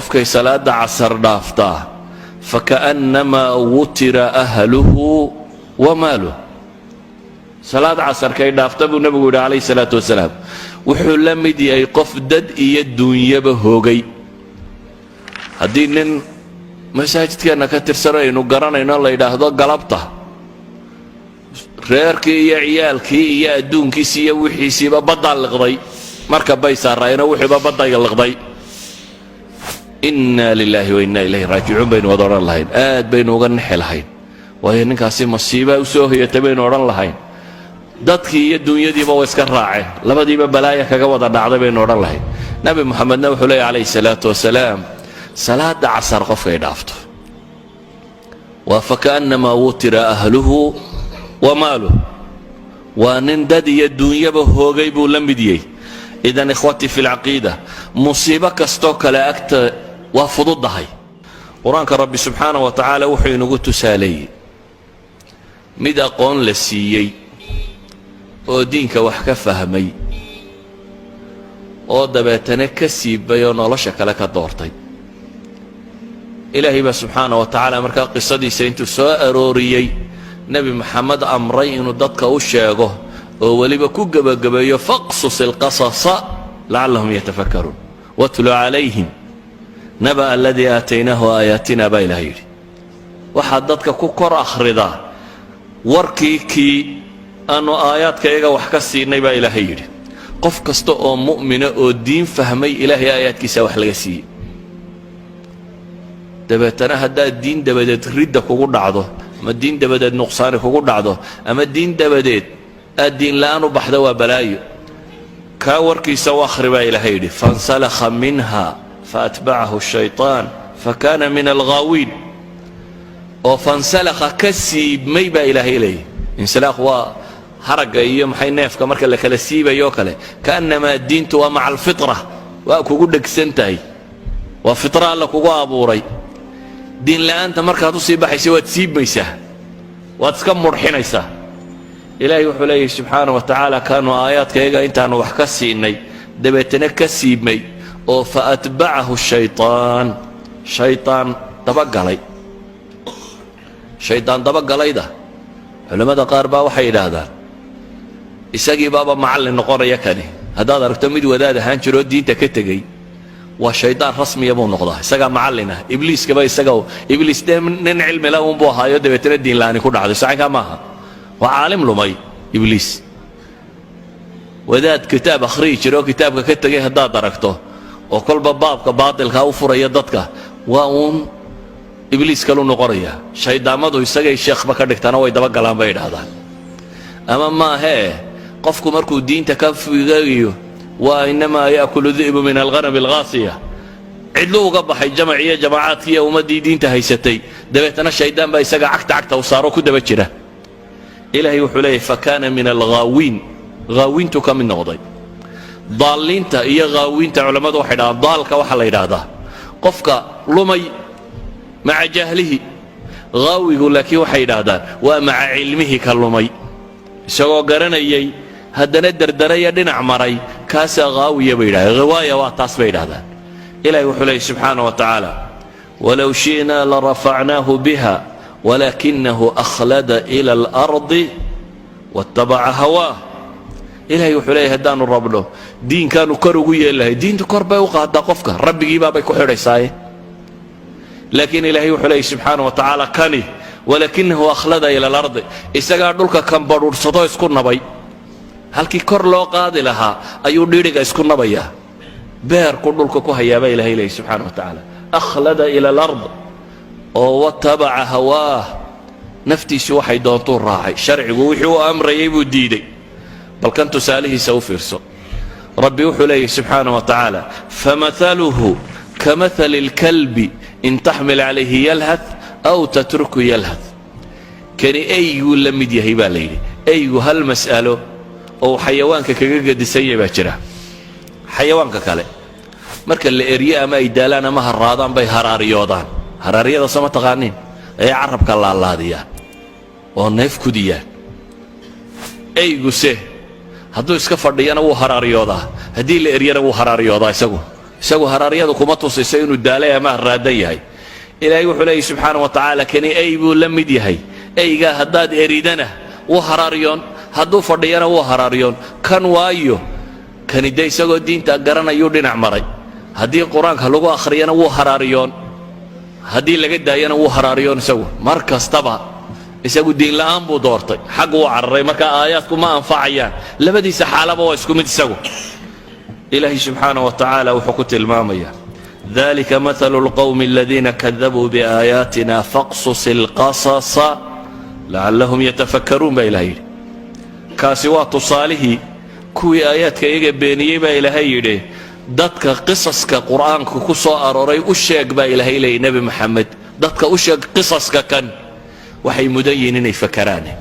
qofkay salaada casar dhaaftaa fakaannamaa wutira ahluhu wa maaluh salaad casarkay dhaafta buu nabigu yidhi calayhi salaatu wasalaam wuxuu la mid yahay qof dad iyo duunyaba hoogay haddii nin masaajidkeenna ka tirsan aynu garanayno la yidhaahdo galabta reerkii iyo ciyaalkii iyo adduunkiisii iyo wixiisiiba baddaa liqday marka bay saaraayeenoo wixiiba badday liqday inna lilaahi wa inna ilayhi raajicuun baynu wada odhan lahayn aad baynu uga nexi lahayn waayo ninkaasi masiibaa u soo hoyatay baynu odhan lahayn dadkii iyo duunyadiiba way iska raaceen labadiiba balaaya kaga wada dhacday baynu odhan lahayn nabi moxamedna wuxuu leeyahy calayhi salaatu wasalaam salaada casar qofkay dhaafto waa fakaannamaa wutira ahluhu wa maaluh waa nin dad iyo duunyaba hoogay buu la mid yahay idan ikhwatii fi lcaqiida musiibo kastoo kale agta waa fududahay qur-aanka rabbi subxaanah wa tacaala wuxuu inagu tusaaleeyey mid aqoon la siiyey oo diinka wax ka fahmay oo dabeetana ka siibay oo nolosha kale ka doortay ilaahay baa subxaanah wa tacaala markaa qisadiisa intuu soo arooriyey nebi maxamed amray inuu dadka u sheego oo weliba ku gebagabeeyo faqsus ilqasasa lacallahum yatafakkaruun watlu calayhim naba aladii aataynaahu aayaatina baa ilahay yidhi waxaad dadka ku kor akhridaa warkii kii aanu aayaadkayaga wax ka siinay baa ilaahay yidhi qof kasta oo mu'mina oo diin fahmay ilaahay aayaadkiisa wax laga siiyey dabeetana haddaad diin dabadeed ridda kugu dhacdo ama diin dabadeed nuqsaani kugu dhacdo ama diin dabadeed aad diin la'aan u baxda waa balaayo kaa warkiisa u akhri baa ilaahay yidhi fansalakha minha faatbacahu shaytaan fakana min alghaawiin oo fansalakha ka siibmay baa ilaahay leeyahy insilaaq waa haragga iyo maxay neefka marka la kala siibayoo kale kaannamaa diintu waa maca alfitra waa kugu dhegsan tahay waa fitra alla kugu abuuray diin la'aanta markaad u sii baxaysa waad siibmaysaa waad iska murxinaysaa ilaahay wuxuu leeyahy subxaana wa tacaala kaanu aayaadkayaga intaanu wax ka siinay dabeetana ka siibmay oo faatbacahu shaytaan shaytaan dabagalay shaydaan dabagalayda culimmada qaar baa waxay yidhaahdaan isagii baaba macallin noqonaya kani haddaad aragto mid wadaad ahaan jiroo diinta ka tegey waa shaydaan rasmiya buu noqdaa isagaa macallin ah ibliiskaba isaga ibliis dee nin cilmila uunbuu ahaayo dabeetana diin la'aani ku dhacday sacankaa maaha waa caalim lumay ibliis wadaad kitaab akhriyi jiroo kitaabka ka tegay haddaad aragto oo kolba baabka baatilkaa u furaya dadka waa uun ibliis kalu noqonaya shayddaamadu isagay sheekhba ka dhigtana way dabagalaan bay idhaahdaan ama maahee qofku markuu diinta ka figayo waa inamaa yaakulu di'bu min alghanami alghaasiya cidlu uga baxay jamaciyo jamaacaadkiiyo ummaddii diinta haysatay dabeetana shayddaan baa isaga cagta u saaro ku daba jira ilaahay wuxuu leeyahy fakana min alghaawiin haawiintu ka mid noqday daalliinta iyo haawiinta culammadu waxay dhahaan daalka waxaa la yidhaahdaa qofka lumay maca jahlihi haawigu laakiin waxay yidhaahdaan waa maca cilmihi ka lumay isagoo garanayay haddana derdaraya dhinac maray kaasaa haawiya bay yidhahdeen ghawaaya waa taas bay yidhahdaan ilaahay wuxuu leeyahy subxaana wa tacaala walow shi'naa larafacnaahu biha walakinahu akhlada ila alardi waatabaca hawaah ilaahay wuxuu leeyahy haddaanu rabno diinkaanu kor ugu yeelahay diintu kor bay u qaadaa qofka rabbigiibaabay ku xidhaysaaye laakiin ilaahay wuxuu leeyahy subxaana wa tacaala kani walakinahu akhlada ila alardi isagaa dhulka kan badhuudhsado isku nabay halkii kor loo qaadi lahaa ayuu dhiidhiga isku nabayaa beerku dhulka ku hayaabaa ilahay leeyahy subxaana wa tacaala akhlada ila alard oo watabaca hawaah naftiisu waxay doontuu raacay sharcigu wixii uu amrayay buu diiday bal kan tusaalihiisa u fiirso rabbi wuxuu leeyahy subxaana wa tacaala famahaluhu kamahali اlkalbi in taxmil calayhi yalhath aw tatruku yalhath kani eyguu la mid yahay baa la yidhi eygu hal mas'alo oo xayawaanka kaga gadisanya baa jira xayawaanka kale marka la erye ama ay daalaan ama haraadaan bay haraariyoodaan haraaryada sama taqaaniin ay carabka laalaadiyaan oo neef kudiyaan eyguse hadduu iska fadhiyana wuu haraariyoodaa haddii la eryana wuu haraariyoodaa isagu isagu haraaryadu kuma tusayso inuu daalay ama haraadan yahay ilaahay wuxuu leeyahy subxaanahu wa tacaala kani ey buu la mid yahay eygaa haddaad eridana wuu haraaryoon hadduu fadhiyana wuu haraaryoon kan waayo kani de isagoo diinta garanayuu dhinac maray haddii qur-aanka lagu akhriyana wuu haraaryoon haddii laga daayana wuu haraaryoon isagu mar kastaba isagu diin la'aan buu doortay xag wuu cararay marka aayaadku ma anfacayaan labadiisa xaalaba waa isku mid isagu ilaahay subxaanahu wa tacaala wuxuu ku tilmaamayaa ذلك مثل القوم الذين كذبوا بآياتنا فاقصص القصص لعلهم يتفكرون بإلهي كاسوا تصالحي كوي آياتك إيجا بيني بإلهي دادك قصصك قرآنك كسو أروري أشيك بإلهي لي نبي محمد دادك أشيك قصصك كان وحي مدينين فكراني